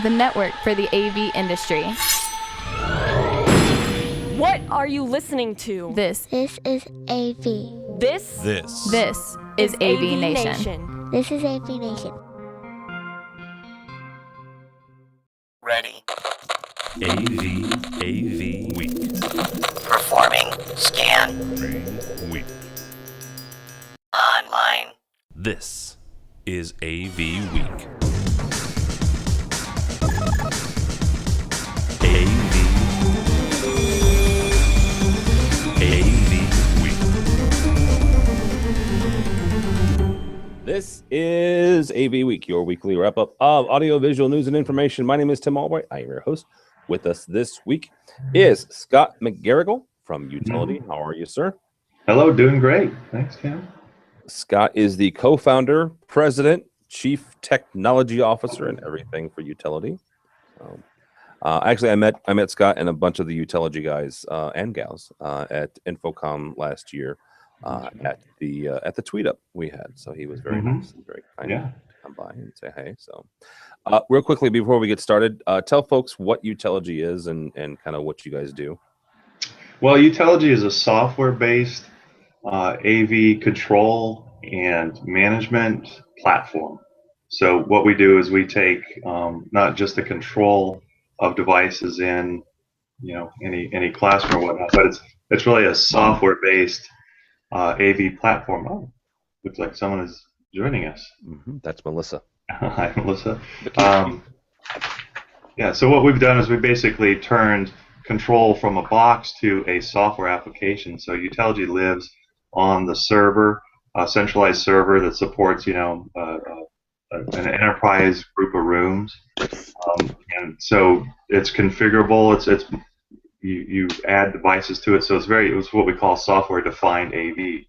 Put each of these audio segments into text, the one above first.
the network for the AV industry. What are you listening to? This is AV. This is AV Nation. This is AV Nation. Ready. AVWeek. Performing scan. Week. Online. This is AVWeek. AVWeek. This is AV Week, your weekly wrap-up of audio-visual news and information. My name is Tim Albright. I am your host. With us this week is Scott McGarrigle from Utility. How are you, sir? Hello, doing great. Thanks, Tim. Scott is the co-founder, president, chief technology officer, and everything for Utility. Actually, I met Scott and a bunch of the Utility guys and gals at InfoComm last year. At the tweet up we had, so he was very nice and very kind to come by and say hey. So real quickly before we get started, tell folks what Utility is and kind of what you guys do. Well, Utility is a software-based AV control and management platform. So what we do is we take not just the control of devices in any classroom or whatnot, but it's really a software-based AV platform. Oh, looks like someone is joining us. That's Melissa. Hi, Melissa. Yeah, so what we've done is we basically turned control from a box to a software application. So Utility lives on the server, a centralized server that supports, an enterprise group of rooms. And so it's configurable. You add devices to it, so it's what we call software-defined AV.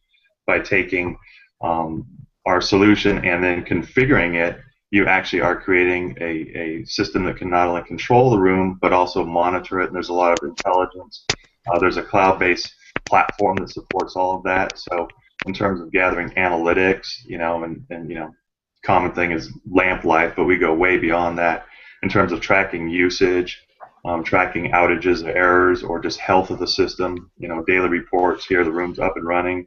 By taking our solution and then configuring it, you actually are creating a system that can not only control the room but also monitor it. And there's a lot of intelligence. There's a cloud-based platform that supports all of that. So in terms of gathering analytics, and common thing is lamp life, but we go way beyond that in terms of tracking usage. Tracking outages, errors, or just health of the system. Daily reports here, the room's up and running.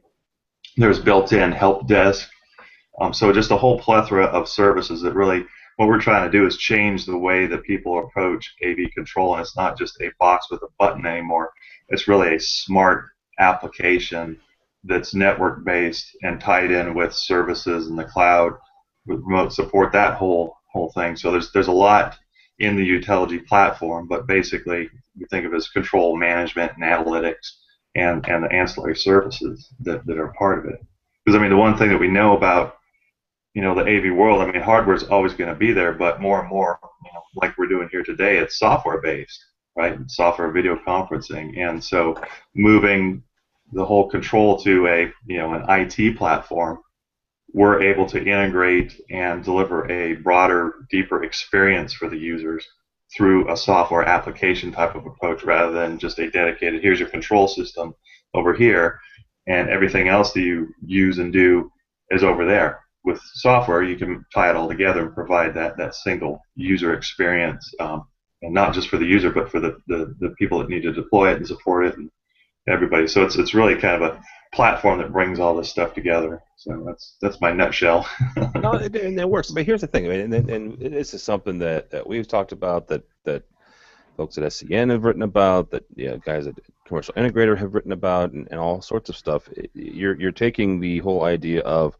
There's built-in help desk. So just a whole plethora of services that really, what we're trying to do is change the way that people approach AV control. And it's not just a box with a button anymore. It's really a smart application that's network-based and tied in with services in the cloud, with remote support, that whole thing. So there's a lot in the Utility platform, but basically we think of it as control management and analytics and the ancillary services that are part of it. Because the one thing that we know about the AV world, hardware is always going to be there, but more and more, like we're doing here today, it's software based, right? Software video conferencing, and so moving the whole control to an IT platform, we're able to integrate and deliver a broader, deeper experience for the users through a software application type of approach rather than just a dedicated, here's your control system over here, and everything else that you use and do is over there. With software, you can tie it all together and provide that single user experience, and not just for the user, but for the people that need to deploy it and support it and everybody. So it's really kind of a platform that brings all this stuff together. So that's my nutshell. No, and it works. But here's the thing, and this is something that we've talked about, that folks at SCN have written about, that guys at Commercial Integrator have written about, and all sorts of stuff. You're taking the whole idea of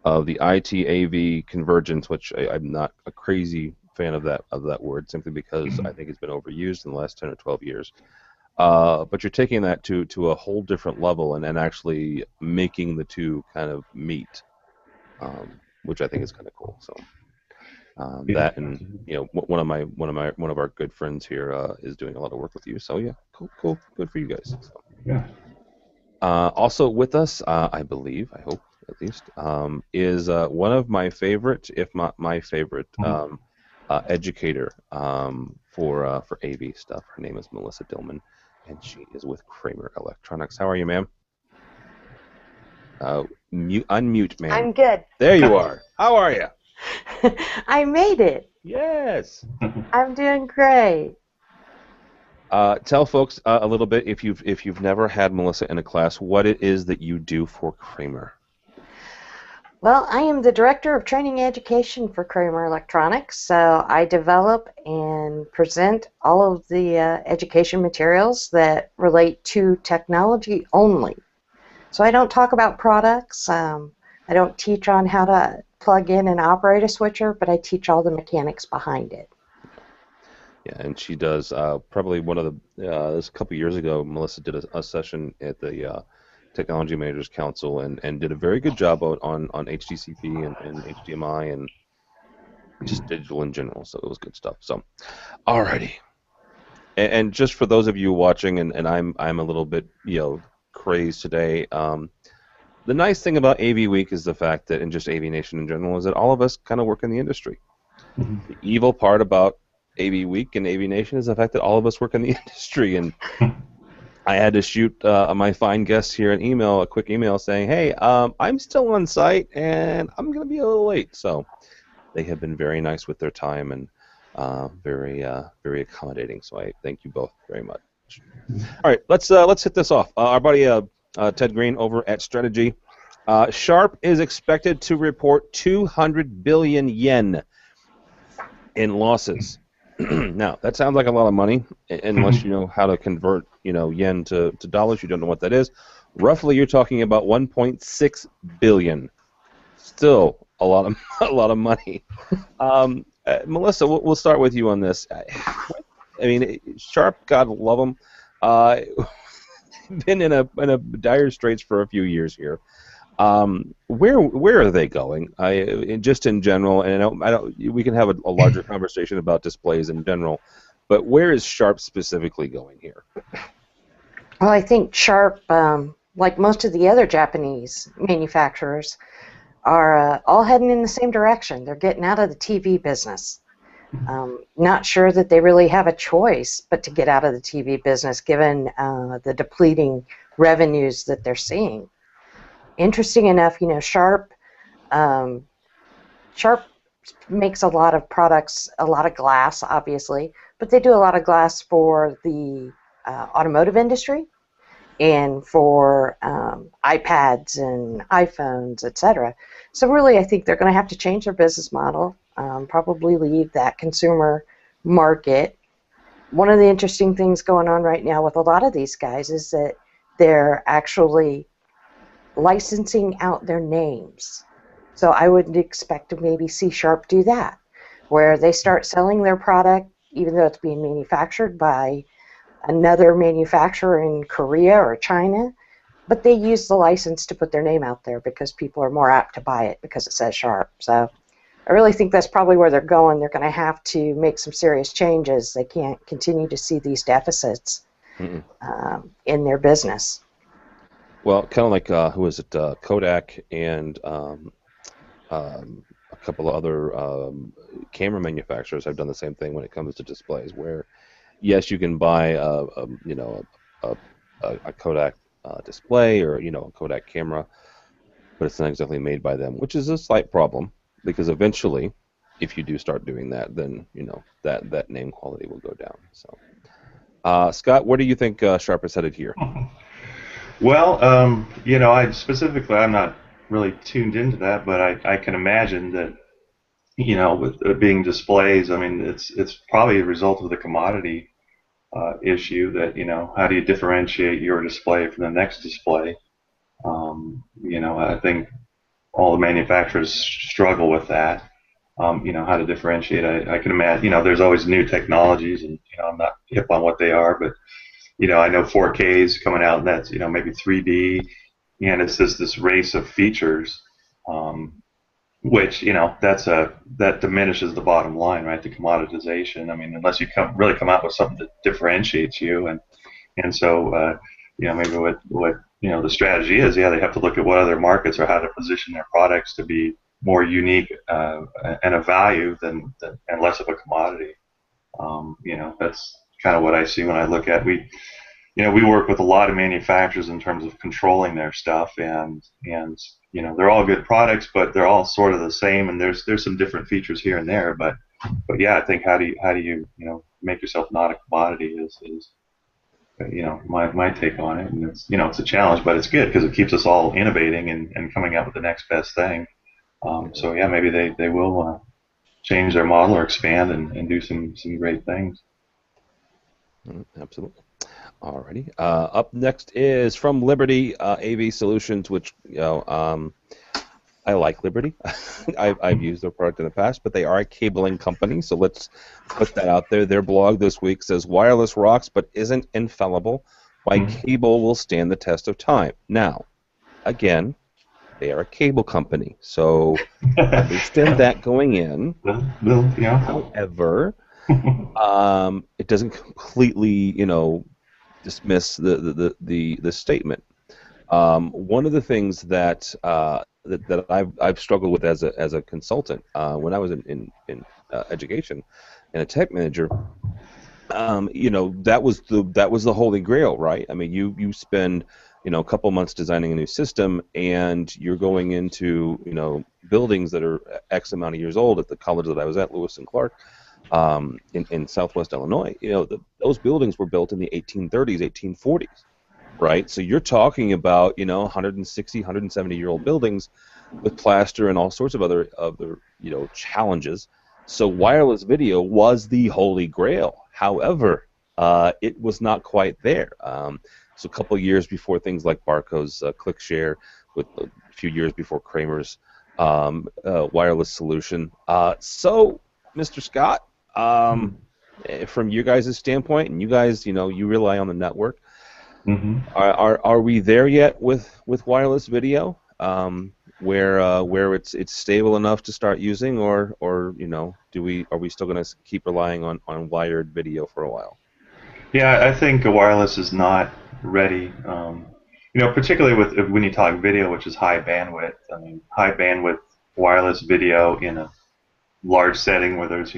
the IT AV convergence, which I'm not a crazy fan of that word, simply because I think it's been overused in the last 10 or 12 years. But you're taking that to a whole different level and actually making the two kind of meet, which I think is kind of cool. So that, and one of our good friends here is doing a lot of work with you. So yeah, cool, good for you guys. So. Yeah. Also with us, I believe, I hope at least, is one of my favorite, if not my favorite, educator for AV stuff. Her name is Melissa Dillman, and she is with Kramer Electronics. How are you, ma'am? Unmute, ma'am. I'm good. There you are. How are you? I made it. Yes. I'm doing great. Tell folks a little bit, if you've never had Melissa in a class, what it is that you do for Kramer. Well, I am the Director of Training Education for Kramer Electronics, so I develop and present all of the education materials that relate to technology only. So I don't talk about products. I don't teach on how to plug in and operate a switcher, but I teach all the mechanics behind it. Yeah, and she does probably one of the, this a couple years ago, Melissa did a session at the Technology Managers Council and did a very good job on HDCP and HDMI and just digital in general, so it was good stuff. So, alrighty. And just for those of you watching, and I'm a little bit, crazed today, the nice thing about AV Week is the fact that, and just AV Nation in general, is that all of us kind of work in the industry. Mm-hmm. The evil part about AV Week and AV Nation is the fact that all of us work in the industry, and I had to shoot my fine guests here a quick email saying, hey, I'm still on site and I'm going to be a little late. So they have been very nice with their time and very accommodating. So I thank you both very much. All right, let's hit this off. Our buddy Ted Green over at Strategy. Sharp is expected to report 200 billion yen in losses. Now, that sounds like a lot of money, unless you know how to convert, yen to dollars. You don't know what that is. Roughly, you're talking about 1.6 billion. Still a lot of money. Melissa, we'll start with you on this. I mean, Sharp, God love them, been in a dire straits for a few years here. Where are they going? Just in general, and I don't. We can have a larger conversation about displays in general, but where is Sharp specifically going here? Well, I think Sharp, like most of the other Japanese manufacturers, are all heading in the same direction. They're getting out of the TV business. Not sure that they really have a choice but to get out of the TV business, given the depleting revenues that they're seeing. Interesting enough, Sharp makes a lot of products, a lot of glass, obviously, but they do a lot of glass for the automotive industry and for iPads and iPhones, etc. So really, I think they're going to have to change their business model, probably leave that consumer market. One of the interesting things going on right now with a lot of these guys is that they're actually licensing out their names. So I would expect to maybe see Sharp do that, where they start selling their product, even though it's being manufactured by another manufacturer in Korea or China, but they use the license to put their name out there because people are more apt to buy it because it says Sharp. So I really think that's probably where they're going. They're going to have to make some serious changes. They can't continue to see these deficits in their business. Well, kind of like, who is it, Kodak and a couple of other camera manufacturers have done the same thing when it comes to displays, where, yes, you can buy a Kodak display or, a Kodak camera, but it's not exactly made by them, which is a slight problem, because eventually, if you do start doing that, then, that name quality will go down. So, Scott, where do you think Sharp is headed here? Well, I'm not really tuned into that, but I can imagine that, with it being displays, I mean, it's probably a result of the commodity issue that, how do you differentiate your display from the next display? I think all the manufacturers struggle with that, how to differentiate. I can imagine, there's always new technologies, and, I'm not hip on what they are, but I know 4K is coming out, and that's, maybe 3D, and it's just this race of features, which, that diminishes the bottom line, right? The commoditization. I mean, unless you really come out with something that differentiates you, and so, maybe what the strategy is, they have to look at what other markets or how to position their products to be more unique and a value than and less of a commodity. That's kind of what I see when I look at we work with a lot of manufacturers in terms of controlling their stuff, and they're all good products, but they're all sort of the same, and there's some different features here and there, but But yeah, I think how do you make yourself not a commodity is my take on it, and it's a challenge, but it's good because it keeps us all innovating and coming up with the next best thing. So yeah, maybe they will change their model or expand and do some great things. Absolutely. Alrighty. Up next is from Liberty AV Solutions, which I like Liberty. I've used their product in the past, but they are a cabling company, so let's put that out there. Their blog this week says, "Wireless rocks, but isn't infallible. Why cable will stand the test of time." Now, again, they are a cable company, so understand that going in. Yeah. However, it doesn't completely, dismiss the statement. One of the things that I've struggled with as a consultant when I was in education and a tech manager, that was the holy grail, right? I mean, you spend a couple months designing a new system, and you're going into buildings that are X amount of years old. At the college that I was at, Lewis and Clark, in Southwest Illinois, those buildings were built in the 1830s, 1840s. Right, so you're talking about 160, 170-year-old buildings with plaster and all sorts of other challenges. So wireless video was the holy grail. However, it was not quite there. So a couple years before things like Barco's ClickShare, with a few years before Kramer's wireless solution. So, Mr. Scott, from you guys' standpoint, and you guys, you rely on the network. Mm-hmm. Are we there yet with wireless video, where it's stable enough to start using, or are we still going to keep relying on wired video for a while? Yeah, I think wireless is not ready. Particularly when you talk video, which is high bandwidth. I mean, high bandwidth wireless video in a large setting where there's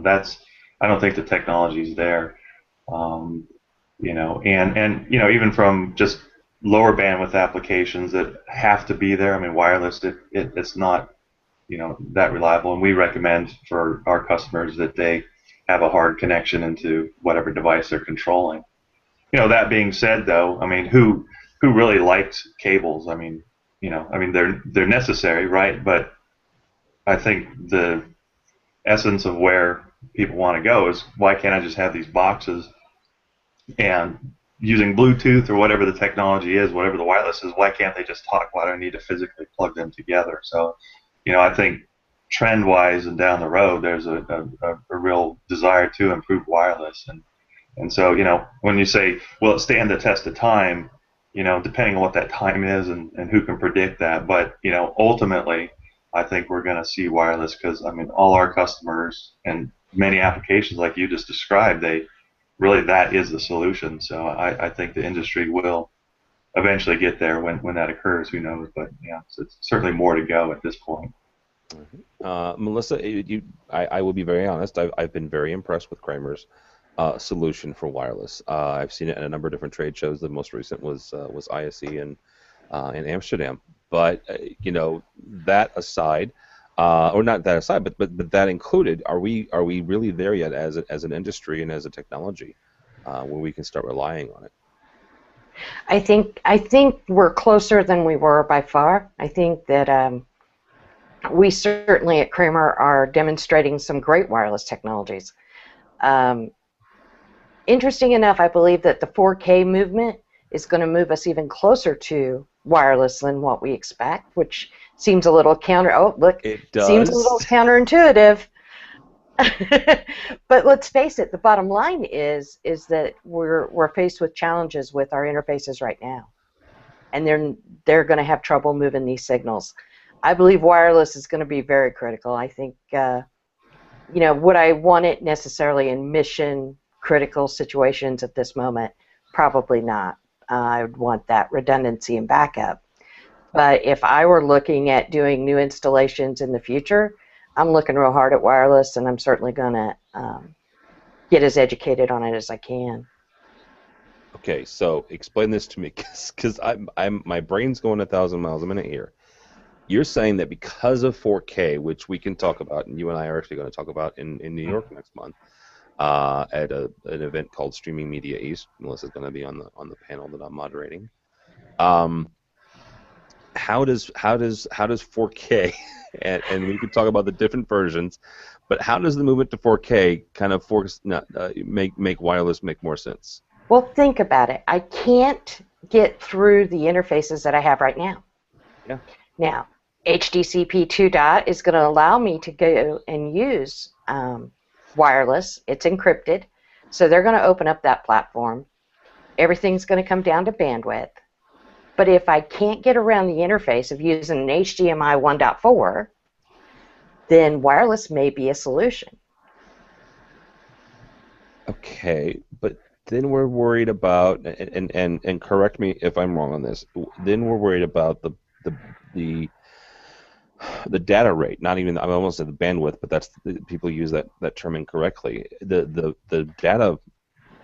that's, I don't think the technology is there. And even from just lower bandwidth applications that have to be there. I mean, wireless, it's not, that reliable, and we recommend for our customers that they have a hard connection into whatever device they're controlling. That being said, though, I mean, who really likes cables? I mean, they're necessary, right? But I think the essence of where people want to go is, why can't I just have these boxes? And using Bluetooth or whatever the technology is, whatever the wireless is, why can't they just talk? Why do I need to physically plug them together? So, I think trend-wise and down the road, there's a real desire to improve wireless. And so, when you say, will it stand the test of time, depending on what that time is and who can predict that. But, ultimately, I think we're going to see wireless because, I mean, all our customers and many applications like you just described, that is the solution. So I think the industry will eventually get there. When that occurs, who knows? But yeah, so it's certainly more to go at this point. Melissa, I will be very honest. I've been very impressed with Kramer's solution for wireless. I've seen it at a number of different trade shows. The most recent was ISE in Amsterdam. But that aside. Or not that aside, but that included, are we really there yet as an industry and as a technology where we can start relying on it? I think we're closer than we were by far. I think that we certainly at Kramer are demonstrating some great wireless technologies. Interesting enough, I believe that the 4K movement is going to move us even closer to wireless than what we expect, which seems a little It does. Seems a little counterintuitive. But let's face it, the bottom line is that we're faced with challenges with our interfaces right now, and they're going to have trouble moving these signals. I believe wireless is going to be very critical. I think would I want it necessarily in mission critical situations at this moment? Probably not. I would want that redundancy and backup. But if I were looking at doing new installations in the future, I'm looking real hard at wireless, and I'm certainly going to get as educated on it as I can. Okay, so explain this to me, because my brain's going 1,000 miles a minute here. You're saying that because of 4K, which we can talk about, and you and I are actually going to talk about in New York next month at an event called Streaming Media East. Melissa's going to be on the panel that I'm moderating. How does 4K and we could talk about the different versions, but how does the movement to 4K kind of make wireless make more sense? Well, think about it. I can't get through the interfaces that I have right now. Yeah. Now, HDCP 2.0 is going to allow me to go and use wireless. It's encrypted, so they're going to open up that platform. Everything's going to come down to bandwidth. But if I can't get around the interface of using an HDMI 1.4, then wireless may be a solution. Okay, but then we're worried about, and correct me if I'm wrong on this, then we're worried about the data rate, not even, I almost said the bandwidth, but people use that term incorrectly. The data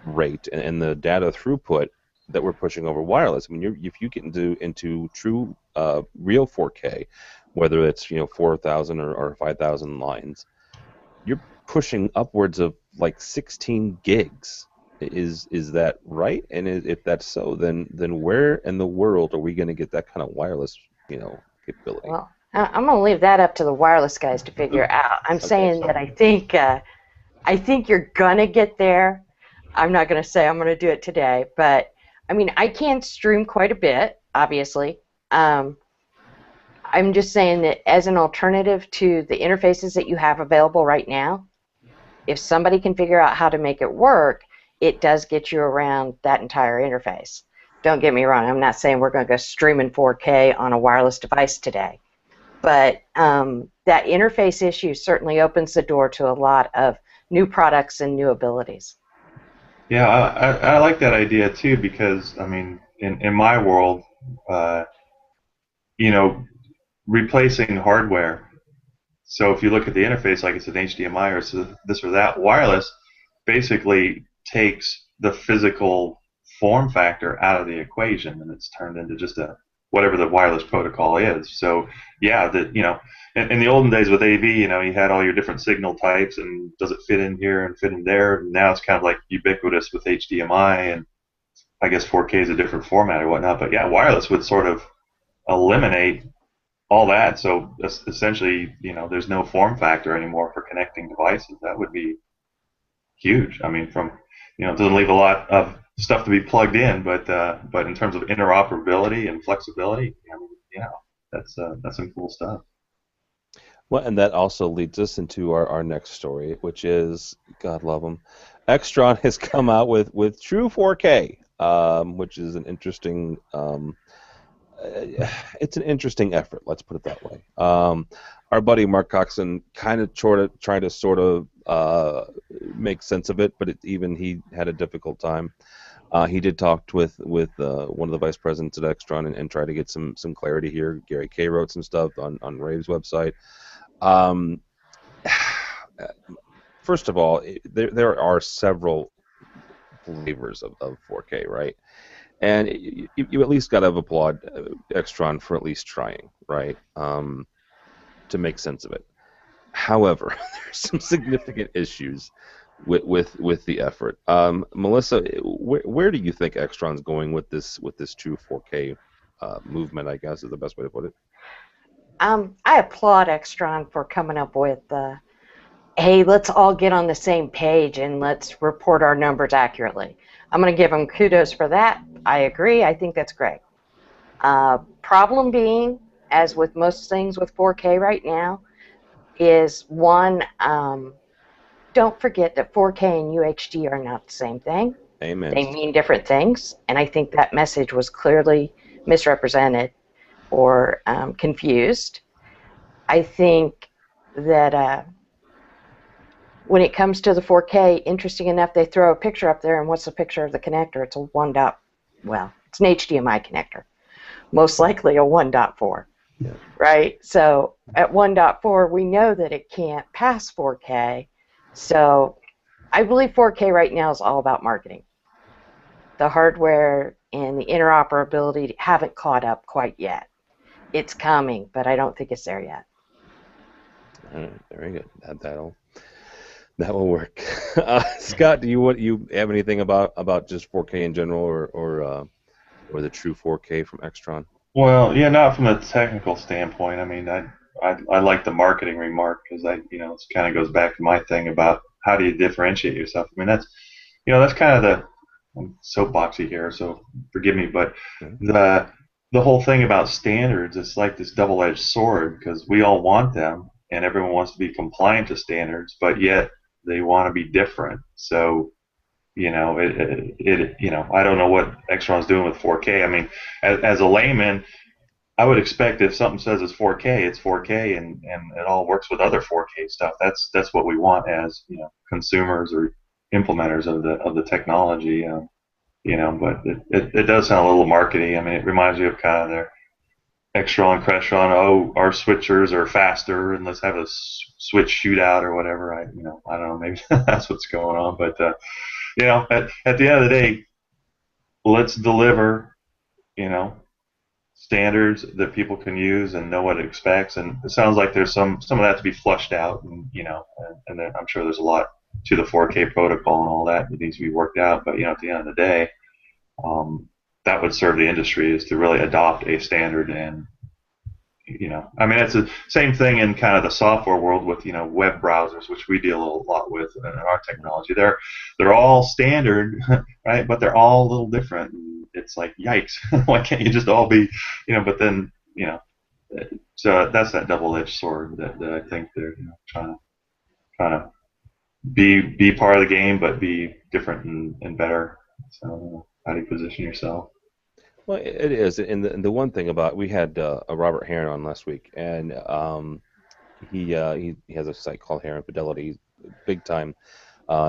rate and the data throughput that we're pushing over wireless. I mean, if you get into true real 4K, whether it's 4,000 or 5,000 lines, you're pushing upwards of like 16 gigs. Is that right? And if that's so, then where in the world are we going to get that kind of wireless capability? Well, I'm going to leave that up to the wireless guys to figure out. I'm saying that I think you're going to get there. I'm not going to say I'm going to do it today, but I mean, I can stream quite a bit, obviously. I'm just saying that as an alternative to the interfaces that you have available right now, if somebody can figure out how to make it work, it does get you around that entire interface. Don't get me wrong, I'm not saying we're going to go stream in 4K on a wireless device today, but that interface issue certainly opens the door to a lot of new products and new abilities. Yeah, I like that idea too, because I mean, in my world, replacing hardware. So if you look at the interface, like it's an HDMI or this or that, wireless basically takes the physical form factor out of the equation, and it's turned into just whatever the wireless protocol is. So yeah, in the olden days with AV, you had all your different signal types, and does it fit in here and fit in there? And now it's kind of like ubiquitous with HDMI, and I guess 4K is a different format or whatnot. But yeah, wireless would sort of eliminate all that. So essentially, there's no form factor anymore for connecting devices. That would be huge. I mean, it doesn't leave a lot of stuff to be plugged in, but in terms of interoperability and flexibility, that's some cool stuff. Well, and that also leads us into our next story, which is, God love them, Extron has come out with true 4K, which is an interesting, it's an interesting effort. Let's put it that way. Our buddy Mark Coxon kind of tried to sort of make sense of it, but even he had a difficult time. He did talk with one of the vice presidents at Extron and try to get some clarity here. Gary Kay wrote some stuff on Rave's website. First of all, there are several flavors of 4K, right? And you at least got to applaud Extron for at least trying, right, to make sense of it. However, there's some significant issues with the effort. Melissa, where do you think Extron's going with this true 4K movement, I guess is the best way to put it? I applaud Extron for coming up with, hey, let's all get on the same page and let's report our numbers accurately. I'm going to give them kudos for that. I agree. I think that's great. Problem being, as with most things with 4K right now, is one, don't forget that 4K and UHD are not the same thing. Amen. They mean different things, and I think that message was clearly misrepresented or confused. I think that when it comes to the 4K, interesting enough, they throw a picture up there, and what's the picture of the connector? It's a it's an HDMI connector, most likely a 1.4, yeah. Right? So at 1.4, we know that it can't pass 4K, so I believe 4K right now is all about marketing. The hardware and the interoperability haven't caught up quite yet. it's coming, but I don't think it's there yet. All right, very good. That will work. Scott, do you have anything about just 4K in general, or the true 4K from Extron? Well, yeah, not from a technical standpoint. I mean, I like the marketing remark because it kind of goes back to my thing about how do you differentiate yourself. I mean, that's kind of the I'm soapboxy here, so forgive me, but the whole thing about standards, it's like this double-edged sword because we all want them and everyone wants to be compliant to standards, but yet they want to be different. So, I don't know what Extron's doing with 4K. I mean, as a layman, I would expect if something says it's 4K, it's 4K, and it all works with other 4K stuff. That's what we want as consumers or implementers of the technology. But it does sound a little markety. I mean, it reminds me of kind of their Extron, Crestron. Oh, our switchers are faster, and let's have a switch shootout or whatever. I don't know. Maybe that's what's going on. But at the end of the day, let's deliver, standards that people can use and know what it expects. And it sounds like there's some of that to be flushed out, and then I'm sure there's a lot to the 4K protocol and all that needs to be worked out. But at the end of the day, that would serve the industry is to really adopt a standard. And I mean, it's the same thing in kind of the software world with web browsers, which we deal a lot with in our technology. They're all standard, right? But they're all a little different. And it's like, yikes! Why can't you just all be, But then, so that's that double-edged sword that I think they're trying to be part of the game, but be different and better. So how do you position yourself? Well, it is, and the one thing about we had a Robert Heron on last week, and he has a site called Heron Fidelity. He's a big time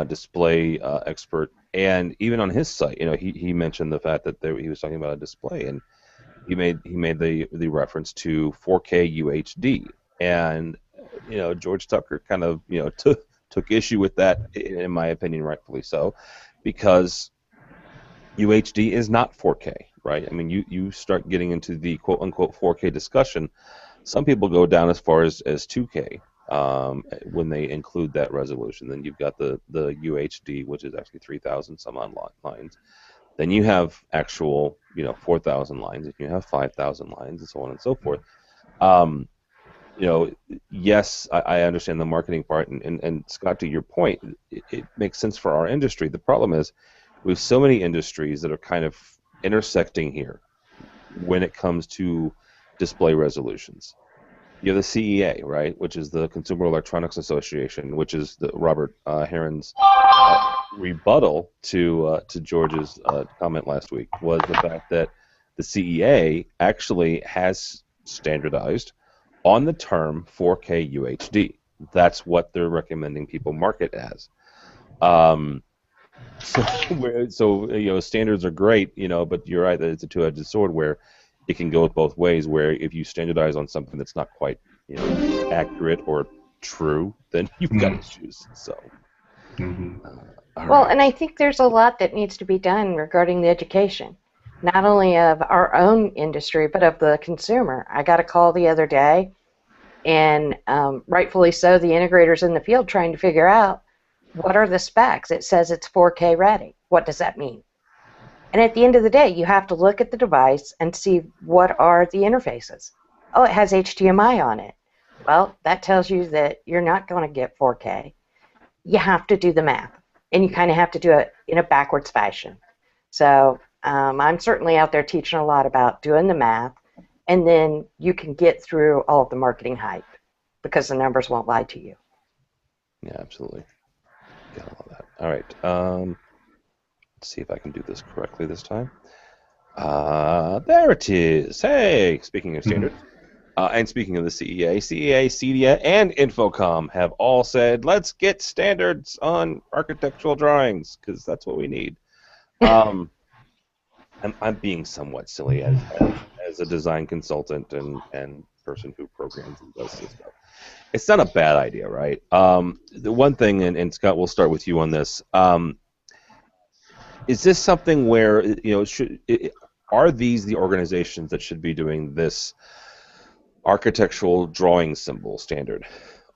display expert, and even on his site, he mentioned the fact that he was talking about a display, and he made the reference to 4K UHD, and George Tucker kind of took issue with that, in my opinion, rightfully so, because UHD is not 4K, right? I mean, you start getting into the quote-unquote 4K discussion. Some people go down as far as 2K when they include that resolution. Then you've got the UHD, which is actually 3,000 some odd lines. Then you have actual, 4,000 lines, and you have 5,000 lines, and so on and so forth. Yes, I understand the marketing part, and Scott, to your point, it makes sense for our industry. The problem is we have so many industries that are kind of intersecting here when it comes to display resolutions. You have the CEA, right, which is the Consumer Electronics Association, which is the Robert Heron's rebuttal to George's comment last week, was the fact that the CEA actually has standardized on the term 4K UHD. That's what they're recommending people market as. So standards are great, but you're right that it's a two-edged sword where it can go both ways. Where if you standardize on something that's not quite accurate or true, then you've got issues. So. Well, and I think there's a lot that needs to be done regarding the education, not only of our own industry, but of the consumer. I got a call the other day, and rightfully so, the integrators in the field trying to figure out what are the specs. It says it's 4K ready. What does that mean? And at the end of the day, you have to look at the device and see what are the interfaces. Oh, it has HDMI on it. Well, that tells you that you're not going to get 4K. You have to do the math, and you kind of have to do it in a backwards fashion. So I'm certainly out there teaching a lot about doing the math, and then you can get through all of the marketing hype because the numbers won't lie to you. Yeah, absolutely. Got all that. All right. Let's see if I can do this correctly this time. There it is. Hey, speaking of standards, and speaking of the CEA, CEDIA, and InfoComm have all said, let's get standards on architectural drawings, because that's what we need. I'm being somewhat silly as a design consultant and person who programs and does this stuff. It's not a bad idea, right? The one thing, and Scott, we'll start with you on this. Is this something where are these the organizations that should be doing this architectural drawing symbol standard?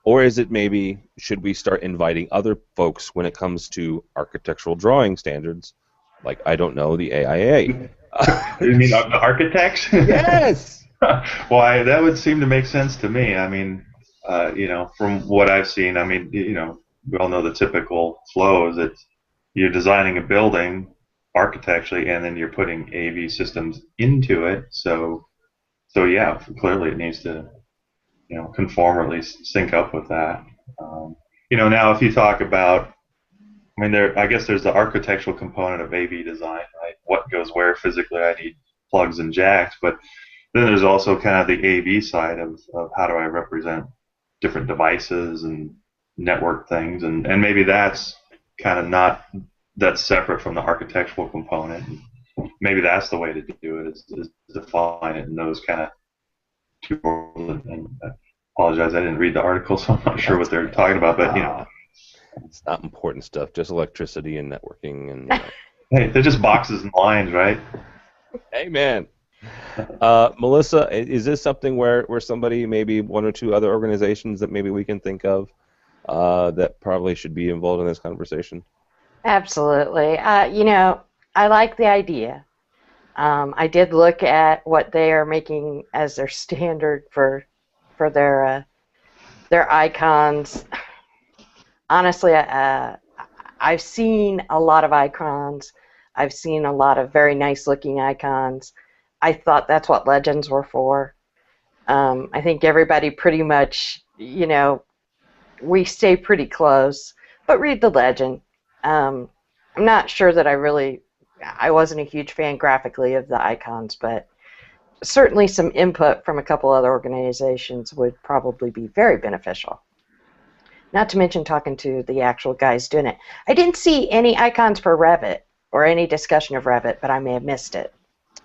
Or is it maybe, should we start inviting other folks when it comes to architectural drawing standards, like, I don't know, the AIA? You mean the architects? Yes! Why, that would seem to make sense to me. I mean, from what I've seen, I mean, we all know the typical flow is that you're designing a building architecturally, and then you're putting AV systems into it. So yeah, clearly it needs to, conform or at least sync up with that. Now if you talk about, I mean, I guess there's the architectural component of AV design, right? What goes where physically? I need plugs and jacks, but then there's also kind of the AV side of how do I represent different devices and network things, and maybe that's kind of that's separate from the architectural component. Maybe that's the way to do it, is define it in those kind of two worlds. And I apologize, I didn't read the article, so I'm not sure what they're talking about, but it's not important stuff, just electricity and networking and hey, they're just boxes and lines, right? Amen. Melissa, is this something where somebody, maybe one or two other organizations that maybe we can think of that probably should be involved in this conversation? Absolutely. I like the idea. I did look at what they are making as their standard for their icons. Honestly, I've seen a lot of icons. I've seen a lot of very nice-looking icons. I thought that's what legends were for. I think everybody pretty much, we stay pretty close, but read the legend. I'm not sure that I wasn't a huge fan graphically of the icons, but certainly some input from a couple other organizations would probably be very beneficial. Not to mention talking to the actual guys doing it. I didn't see any icons for Revit or any discussion of Revit, but I may have missed it.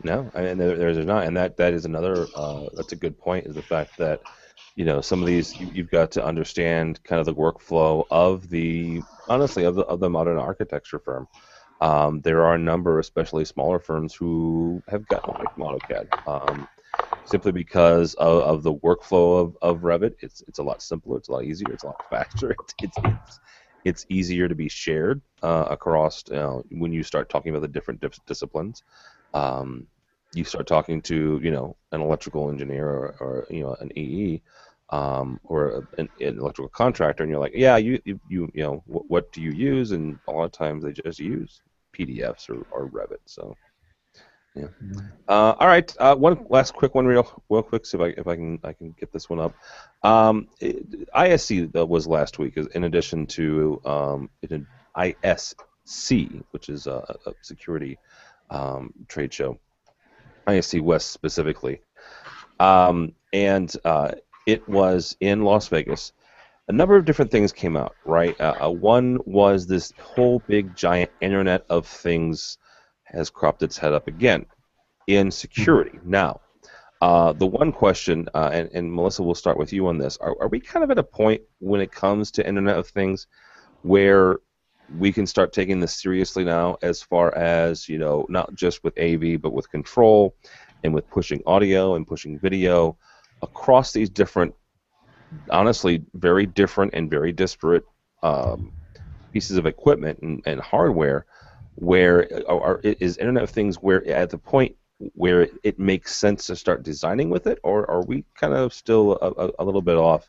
No, and there's not, and that is another. That's a good point. Is the fact that some of these you've got to understand kind of the workflow of the modern architecture firm. There are a number, especially smaller firms, who have gotten away from AutoCAD simply because of the workflow of Revit. It's a lot simpler. It's a lot easier. It's a lot faster. It's easier to be shared across when you start talking about the different disciplines. You start talking to an electrical engineer or an EE or an electrical contractor, and you're like, yeah, what do you use? And a lot of times they just use PDFs or Revit. So yeah. All right. One last quick one, real quick, see if I can get this one up. ISC was last week, in addition to ISC, which is a security trade show. ISC West specifically, and it was in Las Vegas. A number of different things came out, right? One was this whole big giant Internet of Things has cropped its head up again in security. Now, the one question, and Melissa, we'll start with you on this. Are we kind of at a point when it comes to Internet of Things where we can start taking this seriously now, as far as not just with AV, but with control and with pushing audio and pushing video across these different, honestly, very different and very disparate pieces of equipment and hardware, where is Internet of Things where at the point where it makes sense to start designing with it, or are we kind of still a little bit off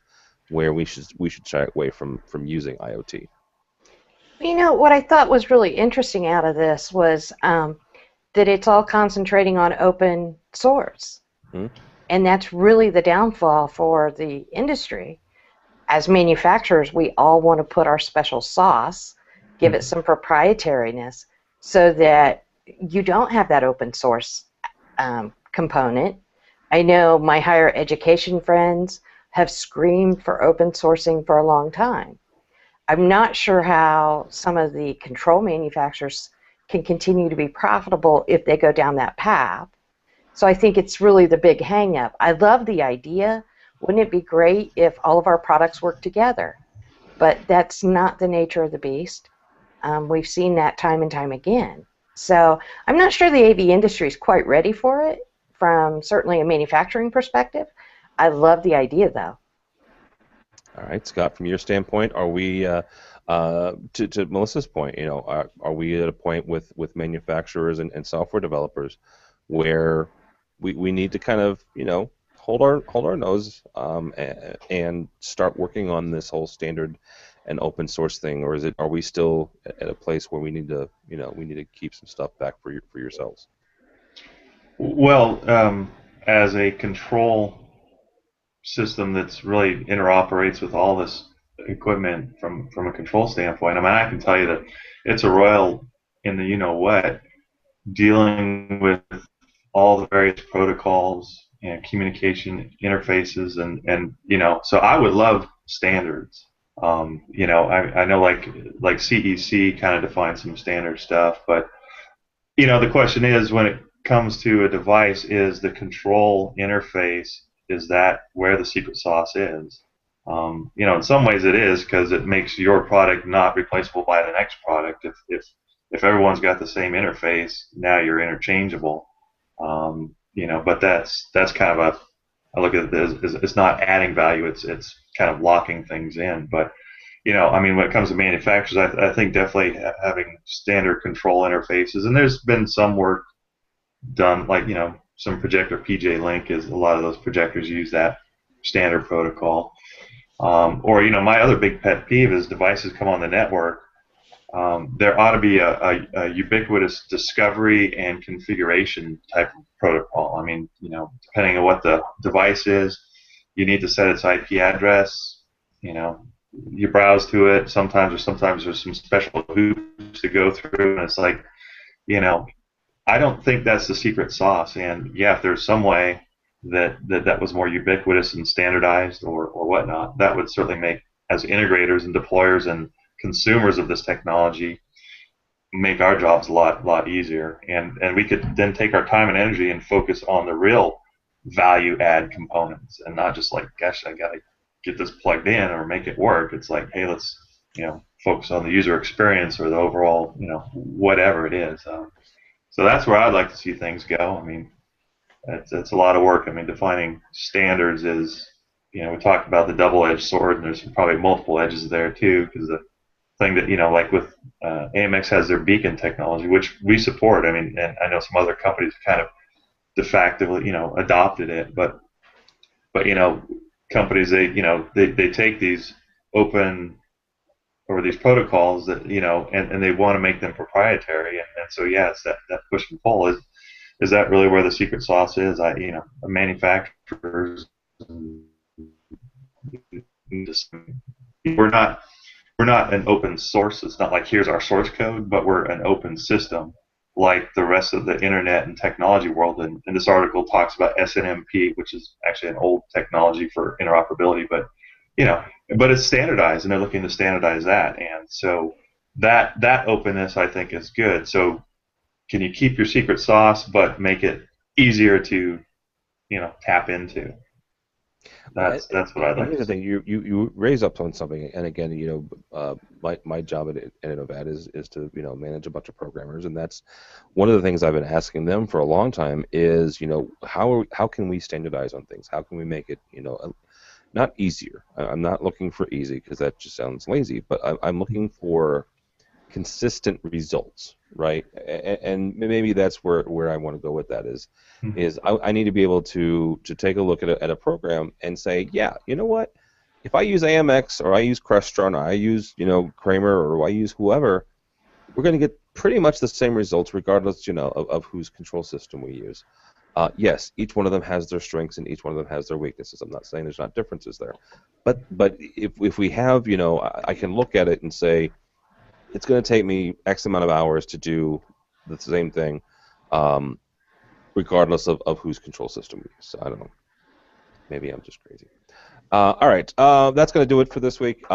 where we should shy away from using IoT? What I thought was really interesting out of this was that it's all concentrating on open source. And that's really the downfall for the industry. As manufacturers, we all want to put our special sauce, give it some proprietariness, so that you don't have that open source component. I know my higher education friends have screamed for open sourcing for a long time. I'm not sure how some of the control manufacturers can continue to be profitable if they go down that path. So I think it's really the big hang-up. I love the idea. Wouldn't it be great if all of our products work together? But that's not the nature of the beast. We've seen that time and time again. So I'm not sure the AV industry is quite ready for it from certainly a manufacturing perspective. I love the idea, though. All right, Scott, from your standpoint, are we, to Melissa's point, are we at a point with manufacturers and software developers where we need to kind of, hold our nose and start working on this whole standard and open source thing, or are we still at a place where we need to, keep some stuff back for yourselves? Well, as a control system that's really interoperates with all this equipment from a control standpoint, I mean, I can tell you that it's a royal in the what dealing with all the various protocols and communication interfaces and so I would love standards. I know like CEC kind of defines some standard stuff, but the question is, when it comes to a device, is the control interface, is that where the secret sauce is? In some ways it is, because it makes your product not replaceable by the next product. If everyone's got the same interface, now you're interchangeable. But that's kind of I look at it as it's not adding value. It's kind of locking things in. But I mean, when it comes to manufacturers, I think definitely having standard control interfaces, and there's been some work done, like some projector PJ Link is, a lot of those projectors use that standard protocol. Or my other big pet peeve is devices come on the network. There ought to be a ubiquitous discovery and configuration type of protocol. I mean, depending on what the device is, you need to set its IP address. You browse to it. Sometimes there's some special hoops to go through, and it's like, I don't think that's the secret sauce. And yeah, if there's some way that was more ubiquitous and standardized or whatnot, that would certainly make, as integrators and deployers and consumers of this technology, make our jobs a lot easier, and we could then take our time and energy and focus on the real value add components, and not just like, gosh, I gotta get this plugged in or make it work. It's like, hey, let's focus on the user experience or the overall whatever it is. So that's where I'd like to see things go. I mean, it's a lot of work. I mean, defining standards is, we talked about the double-edged sword, and there's probably multiple edges there too, because the thing that, like with AMX has their beacon technology, which we support. I mean, and I know some other companies kind of de facto, adopted it, but companies, they take these open, or these protocols that, and they want to make them proprietary, and so yeah, it's that push and pull. Is that really where the secret sauce is? Manufacturers, we're not an open source. It's not like, here's our source code, but we're an open system like the rest of the internet and technology world. And this article talks about SNMP, which is actually an old technology for interoperability, but but it's standardized, and they're looking to standardize that. And so that openness, I think, is good. So can you keep your secret sauce but make it easier to tap into? That's what I'd like. Here's the thing: you raise up on something, and again, my job at Innovat is to manage a bunch of programmers, and that's one of the things I've been asking them for a long time is how can we standardize on things? How can we make it not easier? I'm not looking for easy, because that just sounds lazy, but I'm looking for consistent results, right? And maybe that's where I want to go with that is I need to be able to take a look at a program and say, yeah, you know what? If I use AMX, or I use Extron, or I use Kramer, or I use whoever, we're going to get pretty much the same results regardless of whose control system we use. Yes, each one of them has their strengths and each one of them has their weaknesses. I'm not saying there's not differences there, but if we have, I can look at it and say, it's going to take me X amount of hours to do the same thing, regardless of whose control system we use. So I don't know. Maybe I'm just crazy. All right, that's going to do it for this week.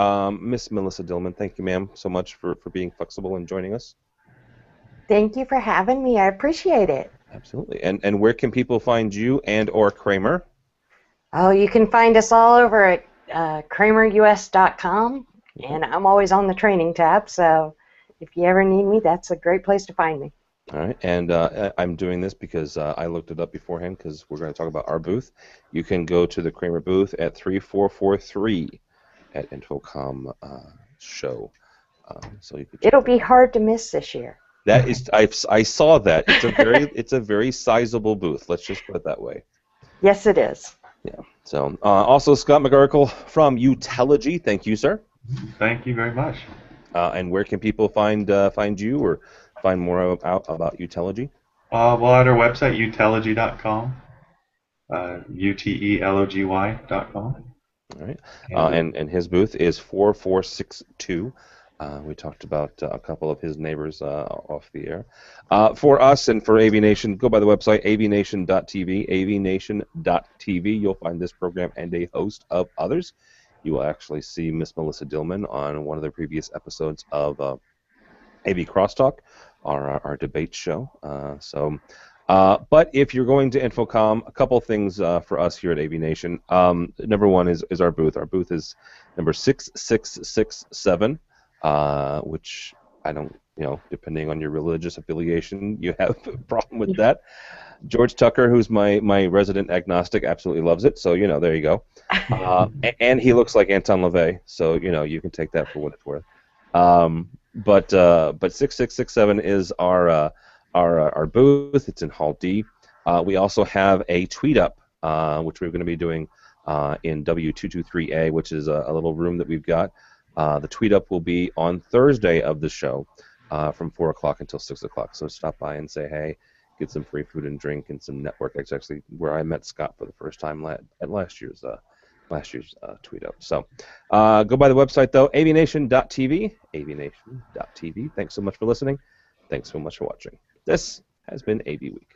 Miss Melissa Dillman, thank you, ma'am, so much for being flexible and joining us. Thank you for having me. I appreciate it. Absolutely. And where can people find you and or Kramer? Oh, you can find us all over at kramerus.com, and I'm always on the training tab, so if you ever need me, that's a great place to find me. All right, and I'm doing this because I looked it up beforehand because we're going to talk about our booth. You can go to the Kramer booth at 3443 at InfoComm show. So you could. It'll be hard to miss this year. That is, I saw that. It's a very sizable booth. Let's just put it that way. Yes, it is. Yeah. So also Scott McGurkle from Uteligy. Thank you, sir. Thank you very much. And where can people find you or find more about Uteligy? Well, at our website, uteligy.com, utelogy.com. All right. And his booth is 4462. We talked about a couple of his neighbors off the air. For us and for AV Nation, go by the website, avnation.tv, avnation.tv. You'll find this program and a host of others. You will actually see Miss Melissa Dillman on one of the previous episodes of AV Crosstalk, our debate show. But if you're going to InfoComm, a couple things for us here at AV Nation. Number one is our booth. Our booth is number 6667, which I don't, depending on your religious affiliation, you have a problem with that. George Tucker, who's my resident agnostic, absolutely loves it. So, there you go. And he looks like Anton LaVey, so, you can take that for what it's worth. But 6667 is our booth. It's in Hall D. We also have a tweet up, which we're going to be doing in W223A, which is a little room that we've got. The tweet up will be on Thursday of the show from 4 o'clock until 6 o'clock. So stop by and say hey, get some free food and drink and some network. That's actually where I met Scott for the first time at last year's tweet up. So go by the website, though, avnation.tv, avnation.tv. Thanks so much for listening. Thanks so much for watching. This has been AV Week.